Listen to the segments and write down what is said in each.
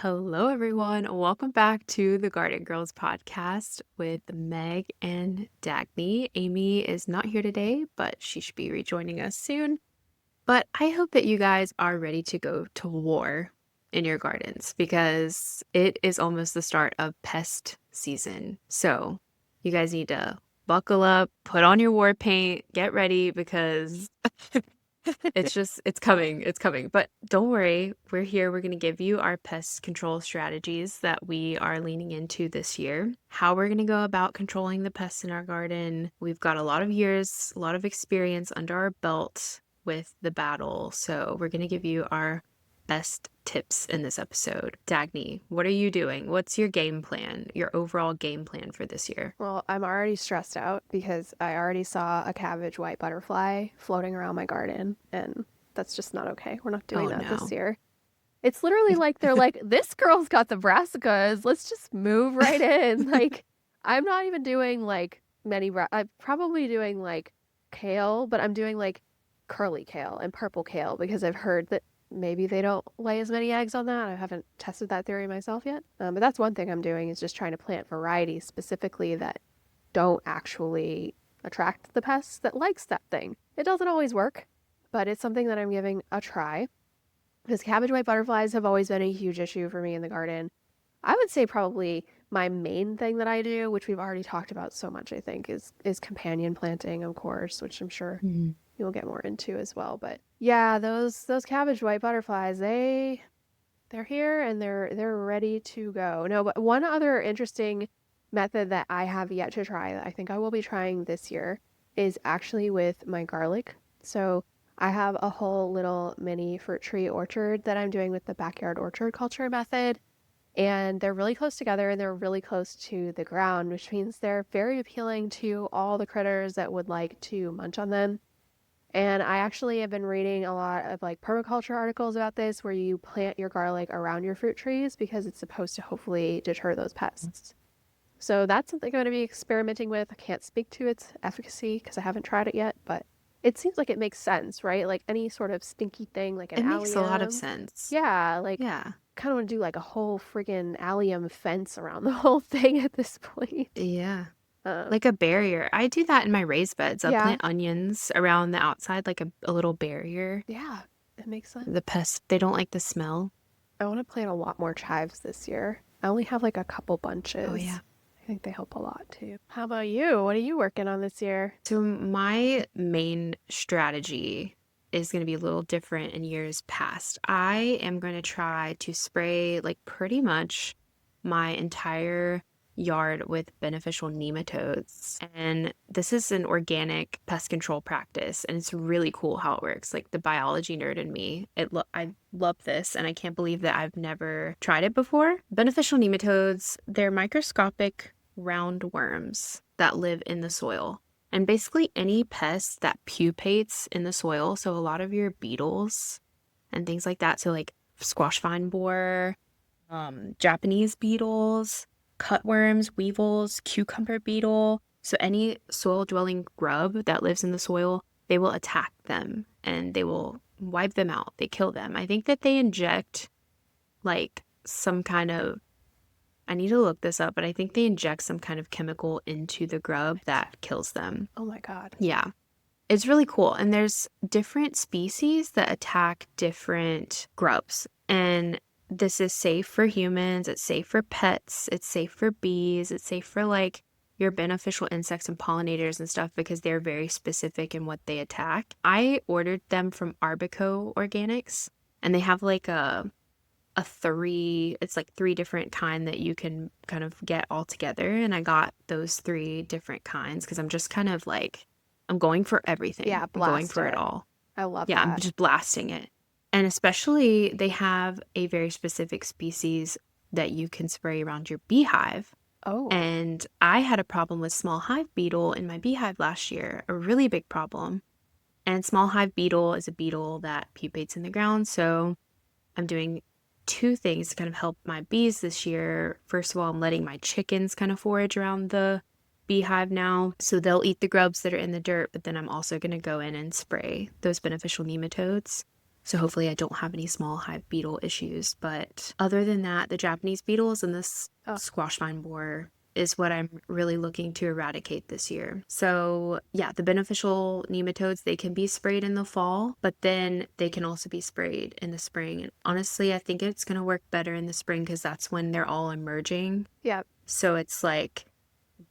Hello, everyone. Welcome back to the Garden Girls podcast with Meg and Dagny. Amy is not here today, but she should be rejoining us soon. But I hope that you guys are ready to go to war in your gardens because it is almost the start of pest season. So you guys need to buckle up, put on your war paint, get ready because it's coming. It's coming. But don't worry, we're here. We're going to give you our pest control strategies that we are leaning into this year, how we're going to go about controlling the pests in our garden. We've got a lot of years, a lot of experience under our belt with the battle. So we're going to give you our best tips in this episode. Dagny, what are you doing? What's your game plan, your overall game plan for this year? Well, I'm already stressed out because I already saw a cabbage white butterfly floating around my garden, and that's just not okay. We're not doing Oh that this no. year. It's literally like they're like, this girl's got the brassicas. Let's just move right in. Like, I'm not even doing like I'm probably doing like kale, but I'm doing like curly kale and purple kale because I've heard that maybe they don't lay as many eggs on that. I haven't tested that theory myself yet. But that's one thing I'm doing is just trying to plant varieties specifically that don't actually attract the pests that likes that thing. It doesn't always work, but it's something that I'm giving a try because cabbage white butterflies have always been a huge issue for me in the garden. I would say probably my main thing that I do, which we've already talked about so much, I think, is companion planting, of course, which I'm sure you'll get more into as well. But yeah, those cabbage white butterflies, they're here and they're ready to go. No, but one other interesting method that I have yet to try that I think I will be trying this year is actually with my garlic. So I have a whole little mini fruit tree orchard that I'm doing with the backyard orchard culture method. And they're really close together and they're really close to the ground, which means they're very appealing to all the critters that would like to munch on them. And I actually have been reading a lot of like permaculture articles about this where you plant your garlic around your fruit trees because it's supposed to hopefully deter those pests. So that's something I'm going to be experimenting with. I can't speak to its efficacy because I haven't tried it yet, but it seems like it makes sense, right? Like any sort of stinky thing like an It makes a lot of allium. sense. Yeah, like Yeah. kind of want to do like a whole friggin' allium fence around the whole thing at this point. Yeah. Um, Like a barrier. I do that in my raised beds. I'll yeah, plant onions around the outside, like a little barrier. yeah, it makes sense. The pests, they don't like the smell. I want to plant a lot more chives this year. I only have like a couple Oh, bunches. yeah. I think they help a lot too. How about you? What are you working on this year? So, my main strategy is going to be a little different in years past. I am going to try to spray like pretty much my entire yard with beneficial nematodes. And this is an organic pest control practice, and it's really cool how it works. Like the biology nerd in me, I love this, and I can't believe that I've never tried it before. Beneficial nematodes, they're microscopic round worms that live in the soil. And basically any pest that pupates in the soil, so a lot of your beetles and things like that, so like squash vine borer, Japanese beetles, cutworms, weevils, cucumber beetle. So any soil-dwelling grub that lives in the soil, they will attack them and they will wipe them out. They kill them. I think that they inject like some kind of, I need to look this up, but I think they inject some kind of chemical into the grub that kills them. Oh my God. Yeah. It's really cool. And there's different species that attack different grubs. And this is safe for humans, it's safe for pets, it's safe for bees, it's safe for like your beneficial insects and pollinators and stuff because they're very specific in what they attack. I ordered them from Arbico Organics and they have like it's like three different kind that you can kind of get all together. And I got those three different kinds because I'm just kind of like, I'm going for everything. Yeah, I'm going blast for it it. all. I love Yeah, I'm that. just blasting it. And especially they have a very specific species that you can spray around your beehive. Oh, And I had a problem with small hive beetle in my beehive last year, a really big problem. And small hive beetle is a beetle that pupates in the ground. So I'm doing two things to kind of help my bees this year. First of all, I'm letting my chickens kind of forage around the beehive now. So they'll eat the grubs that are in the dirt, but then I'm also going to go in and spray those beneficial nematodes. So hopefully I don't have any small hive beetle issues. But other than that, the Japanese beetles and this Oh, squash vine borer is what I'm really looking to eradicate this year. So yeah, the beneficial nematodes, they can be sprayed in the fall, but then they can also be sprayed in the spring. And honestly, I think it's going to work better in the spring because that's when they're all emerging. yeah. So it's like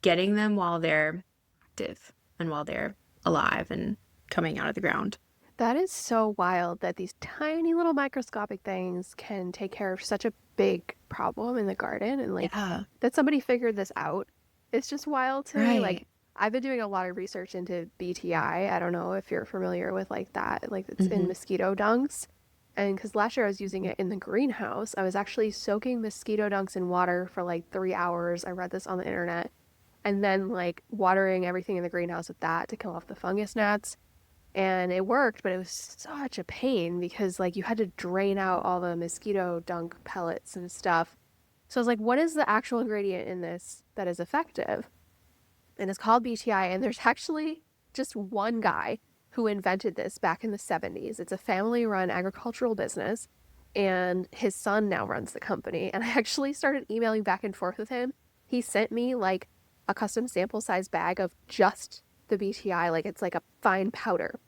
getting them while they're active and while they're alive and coming out of the ground. That is so wild that these tiny little microscopic things can take care of such a big problem in the garden, and like Yeah, that somebody figured this out. It's just wild to me. Like right. I've been doing a lot of research into BTI. I don't know if you're familiar with like that. Like it's in Hmm. mosquito dunks. And because last year I was using it in the greenhouse, I was actually soaking mosquito dunks in water for like 3 hours. I read this on the internet. And then like watering everything in the greenhouse with that to kill off the fungus gnats. And it worked, but it was such a pain because like you had to drain out all the mosquito dunk pellets and stuff. So I was like, what is the actual ingredient in this that is effective? And it's called BTI. And there's actually just one guy who invented this back in the 70s. It's a family run agricultural business, and his son now runs the company. And I actually started emailing back and forth with him. He sent me like a custom sample size bag of just the BTI, like it's like a fine powder.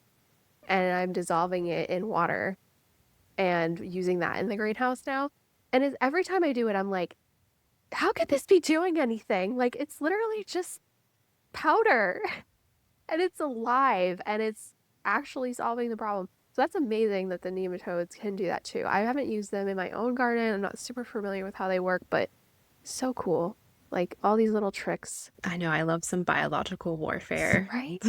And I'm dissolving it in water and using that in the greenhouse now. And it's, every time I do it, I'm like, how could this be doing anything? Like, it's literally just powder and it's alive and it's actually solving the problem. So that's amazing that the nematodes can do that too. I haven't used them in my own garden. I'm not super familiar with how they work, but so cool. Like all these little tricks. I know, I love some biological warfare. Right?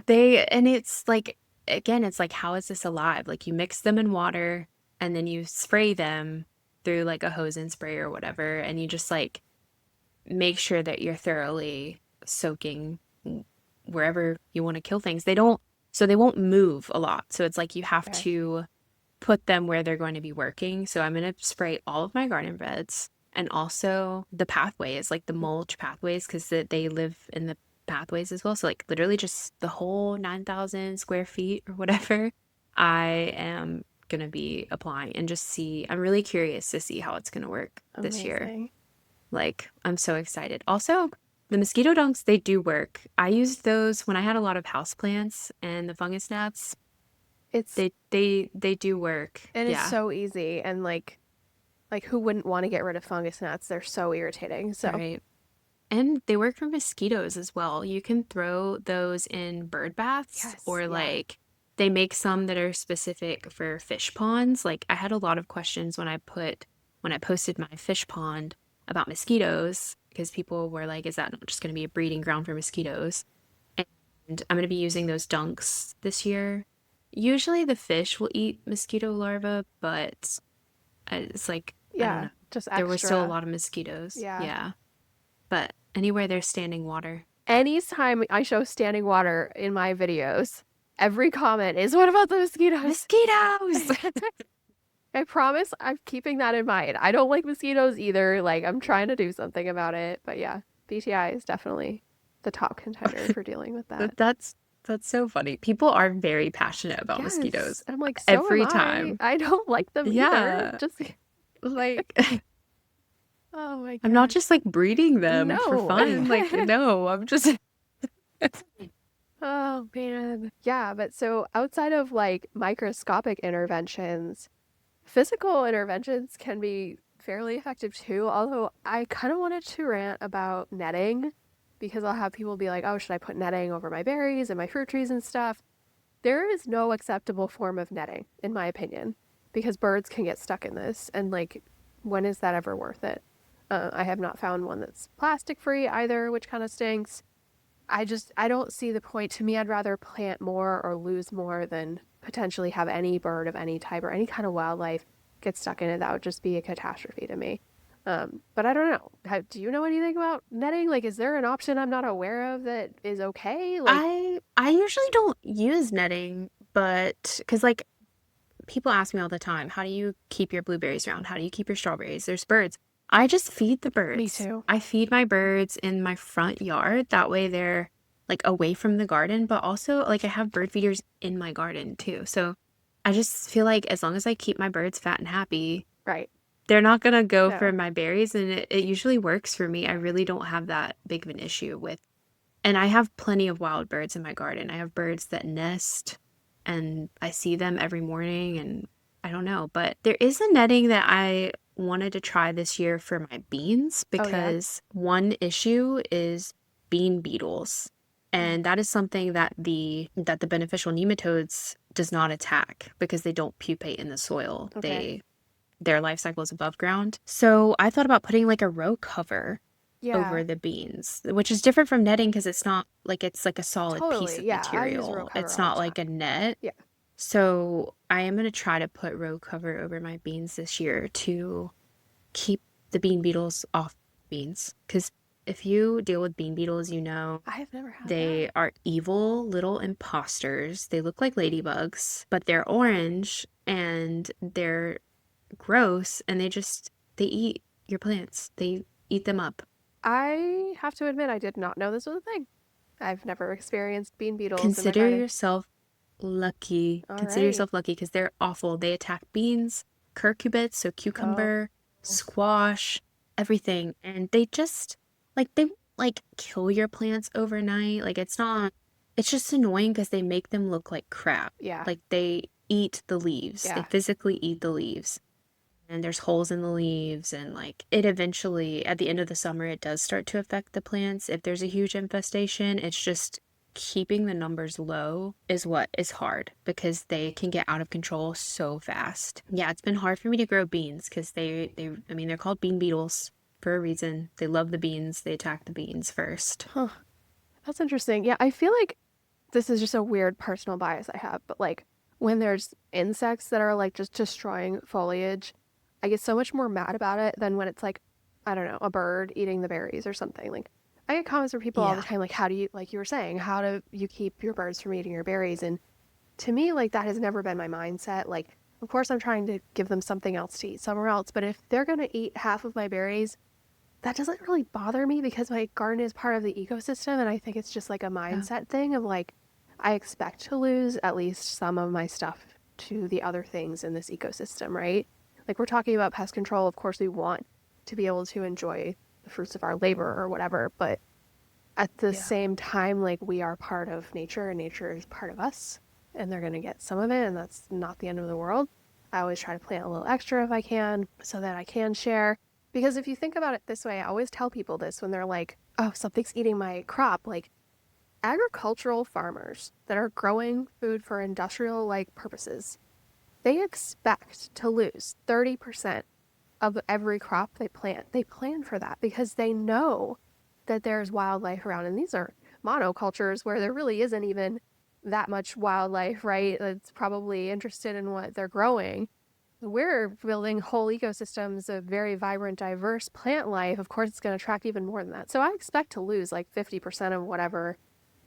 And it's like, again, it's like, how is this alive? Like, you mix them in water and then you spray them through like a hose and spray or whatever. And you just like make sure that you're thoroughly soaking wherever you want to kill things. So they won't move a lot. So it's like you have Okay. to put them where they're going to be working. So I'm going to spray all of my garden beds and also the pathways, like the mulch pathways, because they live in the pathways as well. So like literally just the whole 9,000 square feet or whatever, I am going to be applying and just see. I'm really curious to see how it's going to work this year. Amazing. Like, I'm so excited. Also, the mosquito dunks, they do work. I used those when I had a lot of houseplants and the fungus gnats. It's They do work. it is Yeah. so easy, and like who wouldn't want to get rid of fungus gnats? They're so irritating. So Right. And they work for mosquitoes as well. You can throw those in bird baths yes, or yeah. like they make some that are specific for fish ponds. Like I had a lot of questions when I posted my fish pond about mosquitoes because people were like, is that not just going to be a breeding ground for mosquitoes? And I'm going to be using those dunks this year. Usually the fish will eat mosquito larvae, but it's like, I don't Yeah, know. just There were still a extra. lot of mosquitoes. Yeah. Yeah. But anywhere there's standing water. Anytime I show standing water in my videos, every comment is, what about the mosquitoes? Mosquitoes! I promise I'm keeping that in mind. I don't like mosquitoes either. Like, I'm trying to do something about it. But yeah, BTI is definitely the top contender for dealing with that. That's so funny. People are very passionate about Yes. mosquitoes I'm like, so am every I. time. I don't like them either. Yeah. Just, Like oh my I'm not gosh. just like breeding them for No. fun. Like no, I'm just Oh man. Yeah, but so outside of like microscopic interventions, physical interventions can be fairly effective too. Although I kind of wanted to rant about netting because I'll have people be like, oh, should I put netting over my berries and my fruit trees and stuff? There is no acceptable form of netting, in my opinion, because birds can get stuck in this. And like, when is that ever worth it? I have not found one that's plastic free either, which kind of stinks. I don't see the point. To me, I'd rather plant more or lose more than potentially have any bird of any type or any kind of wildlife get stuck in it. That would just be a catastrophe to me. But I don't know. Do you know anything about netting? Like, is there an option I'm not aware of that is okay? Like, I usually don't use netting, but because like people ask me all the time, how do you keep your blueberries around? How do you keep your strawberries? There's birds. I just feed the me birds. too. I feed my birds in my front yard. That way they're like away from the garden, but also like I have bird feeders in my garden too. So I just feel like as long as I keep my birds fat and happy, Right. they're not gonna go for No. my berries, and it usually works for me. I really don't have that big of an issue with, and I have plenty of wild birds in my garden. I have birds that nest, and I see them every morning, and I don't know. But there is a netting that I wanted to try this year for my beans Oh yeah. because one issue is bean beetles. Mm. And that is something that the beneficial nematodes does not attack because they don't pupate in the soil. Okay. Their life cycle is above ground. So I thought about putting like a row cover Yeah. over the beans, which is different from netting because it's like a solid piece Totally. of Yeah. I use row material. cover It's all the not time. like a net. Yeah. So I am going to try to put row cover over my beans this year to keep the bean beetles off beans. Because if you deal with bean beetles, you know I have never had that. they are evil little imposters. They look like ladybugs, but they're orange and they're gross, and they eat your plants. They eat them up. I have to admit, I did not know this was a thing. I've never experienced bean beetles in my Consider garden. yourself lucky. All Consider right. yourself lucky because they're awful. They attack beans, curcubits, so Oh. cucumber, squash, everything. And they like kill your plants overnight. Like it's just annoying because they make them look like crap. Yeah. Like they eat the leaves. They Yeah. physically eat the leaves. And there's holes in the leaves, and like it eventually at the end of the summer it does start to affect the plants if there's a huge infestation. It's just keeping the numbers low is what is hard because they can get out of control so fast. Yeah, it's been hard for me to grow beans because they I mean they're called bean beetles for a reason. They love the beans. They attack the beans first. Huh. That's interesting. Yeah, I feel like this is just a weird personal bias I have, but like when there's insects that are like just destroying foliage, I get so much more mad about it than when it's like, I don't know, a bird eating the berries or something. Like I get comments from people all the Yeah. time like how do you like you were saying, how do you keep your birds from eating your berries? And to me, like that has never been my mindset. Like of course I'm trying to give them something else to eat somewhere else, but if they're going to eat half of my berries, that doesn't really bother me because my garden is part of the ecosystem and I think it's just like a Yeah. mindset thing of like I expect to lose at least some of my stuff to the other things in this ecosystem, right? Like we're talking about pest control, of course we want to be able to enjoy the fruits of our labor or whatever, but at the Yeah. same time like we are part of nature and nature is part of us and they're going to get some of it and that's not the end of the world. I always try to plant a little extra if I can so that I can share because if you think about it this way, I always tell people this when they're like, oh, something's eating my crop. Like, agricultural farmers that are growing food for industrial like purposes, they expect to lose 30% of every crop they plant. They plan for that because they know that there's wildlife around. And these are monocultures where there really isn't even that much wildlife, right? That's probably interested in what they're growing. We're building whole ecosystems of very vibrant, diverse plant life. Of course, it's going to attract even more than that. So I expect to lose like 50% of whatever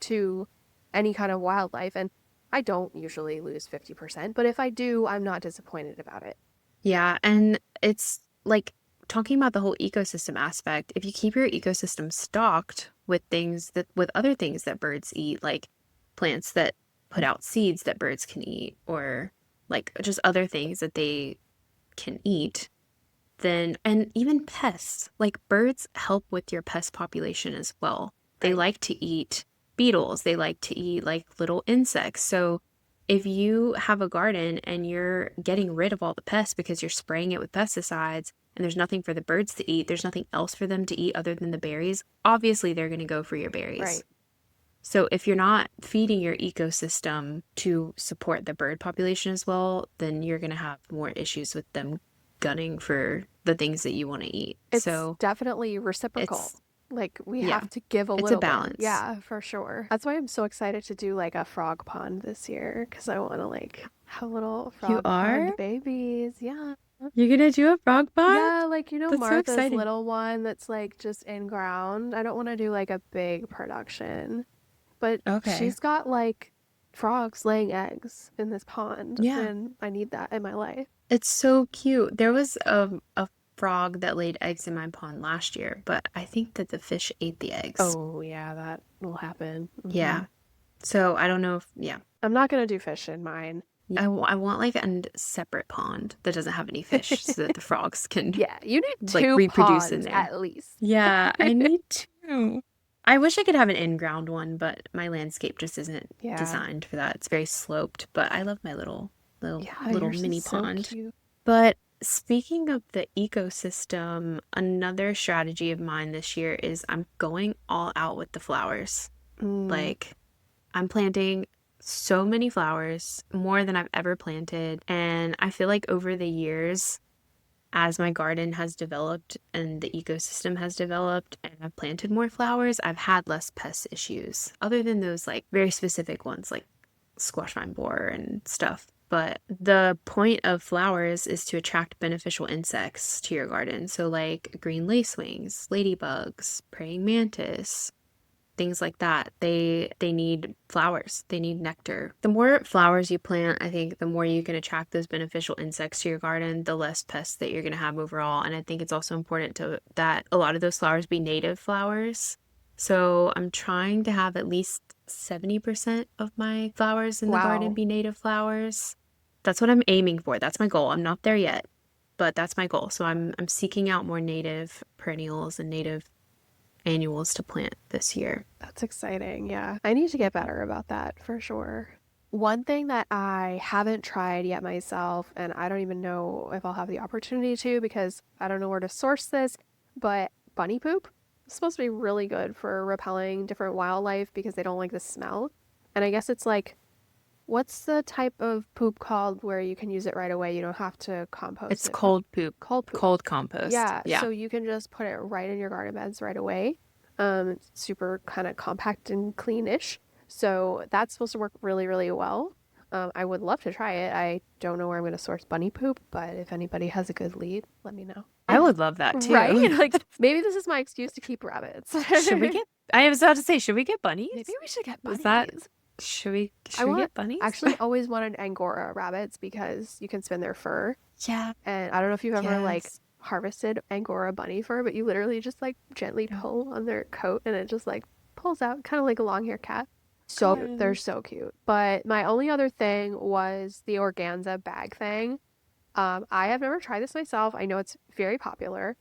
to any kind of wildlife. And I don't usually lose 50%, but if I do, I'm not disappointed about it. Yeah, and it's like talking about the whole ecosystem aspect. If you keep your ecosystem stocked with other things that birds eat, like plants that put out seeds that birds can eat, or like just other things that they can eat, then, and even pests, like birds help with your pest population as well. They Right. like to eat beetles, they like to eat like little insects. So if you have a garden and you're getting rid of all the pests because you're spraying it with pesticides and there's nothing for the birds to eat, there's nothing else for them to eat other than the berries, obviously they're going to go for your berries. Right. So if you're not feeding your ecosystem to support the bird population as well, then you're going to have more issues with them gunning for the things that you want to eat. It's So definitely reciprocal. it's, Like we yeah, have to give a it's a little bit. balance. Yeah, for sure. That's why I'm so excited to do like a frog pond this year because I want to like have little You frog pond are? babies. Yeah. You're gonna do a frog pond? Yeah, like That's so Martha's exciting. little one that's like just in ground. I don't want to do like a big production, but Okay. she's got like frogs laying eggs in this pond, Yeah. and I need that in my life. It's so cute. There was a frog that laid eggs in my pond last year, but I think that the fish ate the eggs. Oh, yeah, that will happen. Yeah. So I don't know if, yeah. I'm not gonna do fish in mine. I want like a separate pond that doesn't have any fish so that the frogs can Yeah, you need like 2 reproduce in ponds there. at least. Yeah, I need to. I wish I could have an in-ground one, but my landscape just isn't Yeah. designed for that. It's very sloped, but I love my Yeah, little yours is mini so pond. cute. But speaking of the ecosystem, another strategy of mine this year is I'm going all out with the flowers. Mm, Like, I'm planting so many flowers, more than I've ever planted. And I feel like over the years, as my garden has developed and the ecosystem has developed and I've planted more flowers, I've had less pest issues, other than those like very specific ones like squash vine borer and stuff. But the point of flowers is to attract beneficial insects to your garden. So, like green lacewings, ladybugs, praying mantis, things like that. They need flowers. They need nectar. The more flowers you plant, I think the more you can attract those beneficial insects to your garden, the less pests that you're going to have overall. And I think it's also important to that a lot of those flowers be native flowers. So I'm trying to have at least 70% of my flowers in the garden wow. be native flowers. That's what I'm aiming for. That's my goal. I'm not there yet, but that's my goal. So I'm seeking out more native perennials and native annuals to plant this year. That's exciting. Yeah. I need to get better about that for sure. One thing that I haven't tried yet myself, and I don't even know if I'll have the opportunity to because I don't know where to source this, but bunny poop is supposed to be really good for repelling different wildlife because they don't like the smell. And I guess it's like, what's the type of poop called where you can use it right away? You don't have to compost It's it. cold poop, Cold poop. cold compost. Yeah, Yeah. so you can just put it right in your garden beds right away. It's super kind of compact and cleanish. So that's supposed to work really, really well. I would love to try it. I don't know where I'm going to source bunny poop, but if anybody has a good lead, let me know. I would love that Right? too. Like maybe this is my excuse to keep rabbits. Should we get, I was about to say, should we get Maybe bunnies? we should get Is that, bunnies. I should we want get bunnies? actually always wanted Angora rabbits because you can spin their fur. Yeah. And I don't know if you've ever like Yes. harvested Angora bunny fur, but you literally just like gently No. pull on their coat and it just like pulls out, kind of like a long hair cat. So they're God. so cute. But my only other thing was the organza bag thing. I have never tried this myself. I know it's very popular.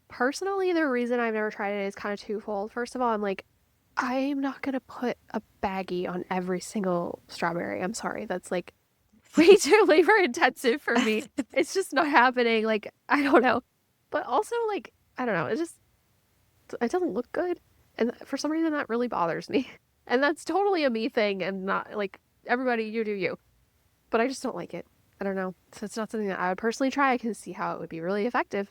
Personally, the reason I've never tried it is kind of twofold. First of all, I'm like, I'm not gonna put a baggie on every single strawberry. I'm sorry. That's like way too labor intensive for me. It's just not happening. Like, I don't know. But also, like, I don't know. It doesn't look good. And for some reason, that really bothers me. And that's totally a me thing and not like everybody, you do you. But I just don't like it. I don't know. So it's not something that I would personally try. I can see how it would be really effective,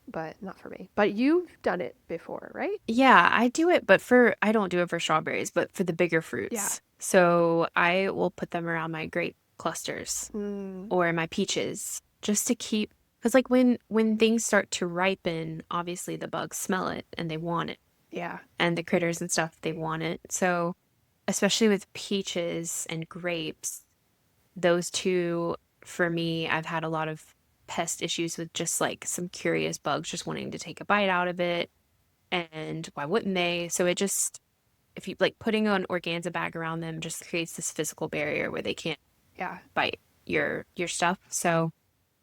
but not for me. But you've done it before, right? Yeah, I do it, but I don't do it for strawberries, but for the bigger Yeah. fruits. So I will put them around my grape clusters Mm, or my peaches just to keep, because like when things start to ripen, obviously the bugs smell it and they want it. yeah. And the critters and stuff, they want it. So, especially with peaches and grapes, those two, for me, I've had a lot of pest issues with just like some curious bugs just wanting to take a bite out of it. And why wouldn't they? So it just, if you like putting an organza bag around them just creates this physical barrier where they can't Yeah. bite your stuff. So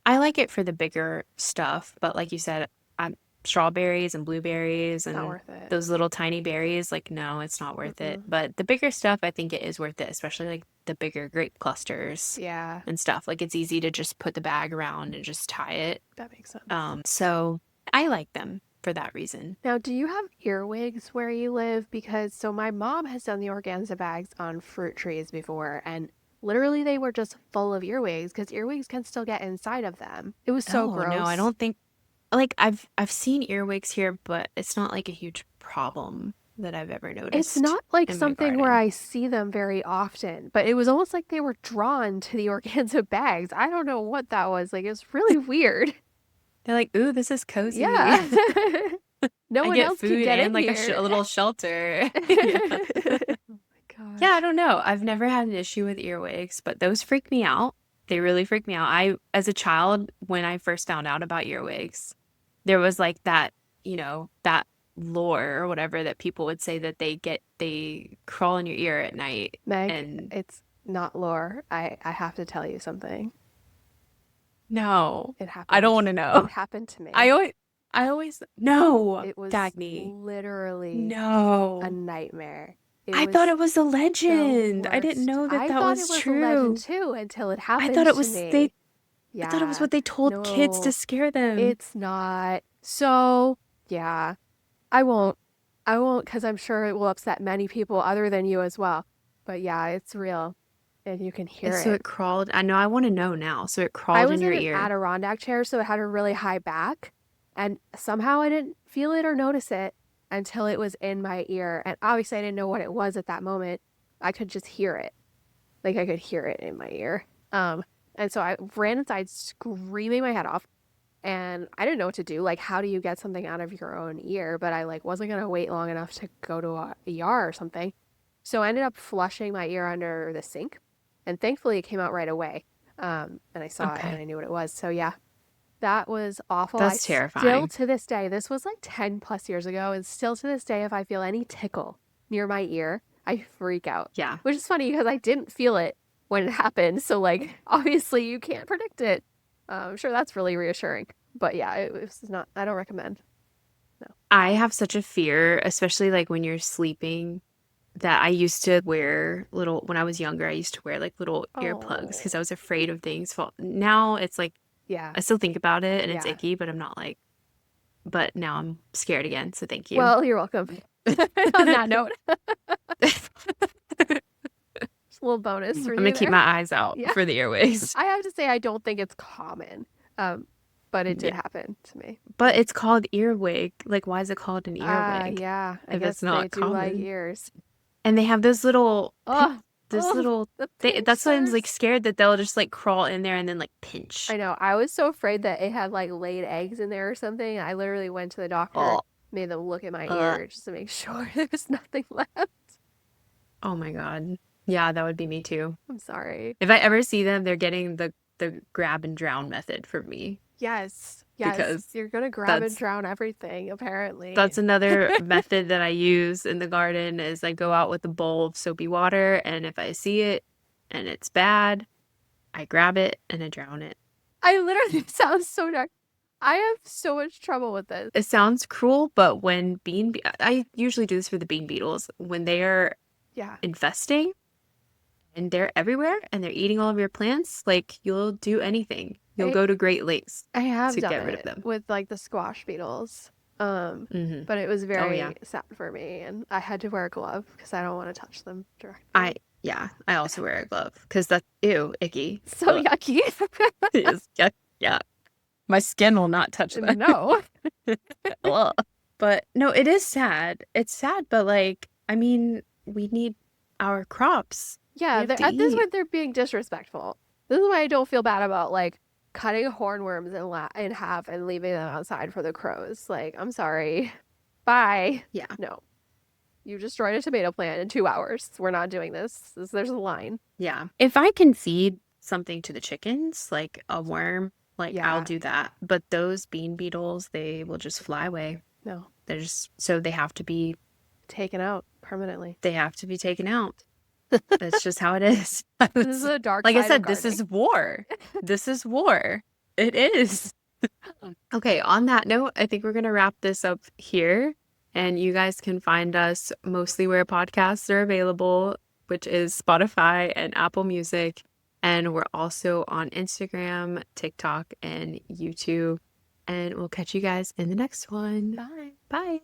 I like it for the bigger stuff, but like you said, strawberries and blueberries Not and worth it. those little tiny berries, like no, it's not worth it. Mm-mm. But the bigger stuff, I think it is worth it, especially like the bigger grape clusters Yeah. and stuff. Like it's easy to just put the bag around and just tie it. That makes sense. So I like them for that reason. Now, do you have earwigs where you live? Because so my mom has done the organza bags on fruit trees before, and literally they were just full of earwigs because earwigs can still get inside of them. It was so Oh no, I gross. don't think like I've seen earwigs here, but it's not like a huge problem that I've ever It's noticed not like in my something where garden. I see them very often, but it was almost like they were drawn to the organza bags. I don't know what that was. Like, it's really weird. They're like, "Ooh, this is Yeah. cozy." No I one get else can food get and in like here. a little shelter. Yeah. Oh my Yeah, I gosh. don't know. I've never had an issue with earwigs, but those freak me out. They really freak me out. As a child, when I first found out about earwigs, there was like that, that lore or whatever that people would say that they crawl in your ear at night. Meg, And it's not lore. I have to tell you something. No, It I don't happened. want to It know. happened to I me. always, I always, no, It was Dagny, literally a no. nightmare. It I thought was it was a the legend. I didn't worst. know that I that thought it was was a legend true. too until it I thought happened it to was they. me. I thought it was Yeah. what they told kids to No, scare them. it's not. So, yeah, I won't. I won't because I'm sure it will upset many people other than you as well. But yeah, it's real and you can hear So it. it crawled. I know. I want to know now. So it I crawled in was your in an ear. Adirondack chair, so it had a really high back, and somehow I didn't feel it or notice it until it was in my ear. And obviously, I didn't know what it was at that moment. I could just hear it. Like I could hear it in my ear. Um, and so I ran inside screaming my head off. And I didn't know what to do. Like, how do you get something out of your own ear? But I like wasn't gonna wait long enough to go to a ER or something. So I ended up flushing my ear under the sink, and thankfully it came out right away. And I saw it and Okay, I knew what it was. So yeah, that was awful. I that's still terrifying. to this day, this was like 10 plus years ago, and still to this day, if I feel any tickle near my ear, I freak out. Yeah. Which is funny because I didn't feel it when it happened. So like obviously you can't predict it. I'm sure that's really reassuring. But yeah, it was not, I don't recommend. No. I have such a fear, especially like when you're sleeping, that I used to wear little, when I was younger, I used to wear like little earplugs because Oh, I was afraid of things fall. Now it's like, yeah. I still think about it and it's Yeah. icky, but I'm not like, but now I'm scared again. So thank you. Well, you're welcome. On that note, just a little bonus I'm for gonna you keep there. my eyes out Yeah. for the earwigs. I have to say, I don't think it's common, but it Yeah. did happen to me. But it's called earwig. Like, why is it called an earwig Yeah, I if it's guess they not do like common? ears. And they have those little pin, Oh, those little, the that's why I'm like pinchers. scared that they'll just like crawl in there and then like I pinch. know. I was so afraid that it had like laid eggs in there or something. I literally went to the doctor, Oh, made them look at my uh, ear just to make sure there was nothing left. oh my God. Yeah, that would be me too. I'm sorry. If I ever see them, they're getting the grab and drown method from me Yes, yes. because You're gonna grab and that's drown everything, apparently. that's another method that I use in the garden is I go out with a bowl of soapy water and if I see it and it's bad, I grab it and I drown it. I literally sounds so dark. I have so much trouble with this. It sounds cruel, but when I usually do this for the bean beetles when they are Yeah. infesting and they're everywhere and they're eating all of your plants, like you'll do anything. You'll I go to great lengths I have to done get rid of it them. with like the squash beetles. Hmm. But it was Oh yeah. very sad for me and I had to wear a glove because I don't want to touch them I directly. yeah, I also wear a glove because that's ew, icky. So Ugh. yucky. It is, yeah, yeah. My skin will not touch that. No. Ugh. But no, it is sad. It's sad, but like, I mean, we need our crops. We Yeah, have to at this eat. point they're being disrespectful. This is why I don't feel bad about like cutting hornworms in half and leaving them outside for the crows. Like, I'm sorry. Bye. Yeah. No. You destroyed a tomato plant in 2 hours. We're not doing this. There's a line. Yeah. If I can feed something to the chickens, like a worm, like I'll Yeah. do that. But those bean beetles, they will just fly away. No. They're just so Taken out permanently. they have to be taken out. That's just how it is. This is a dark Like I side of said, this gardening. is war. This is war. It is. Okay, on that note, I think we're going to wrap this up here. And you guys can find us mostly where podcasts are available, which is Spotify and Apple Music. And we're also on Instagram, TikTok, and YouTube. And we'll catch you guys in the next one. Bye. Bye.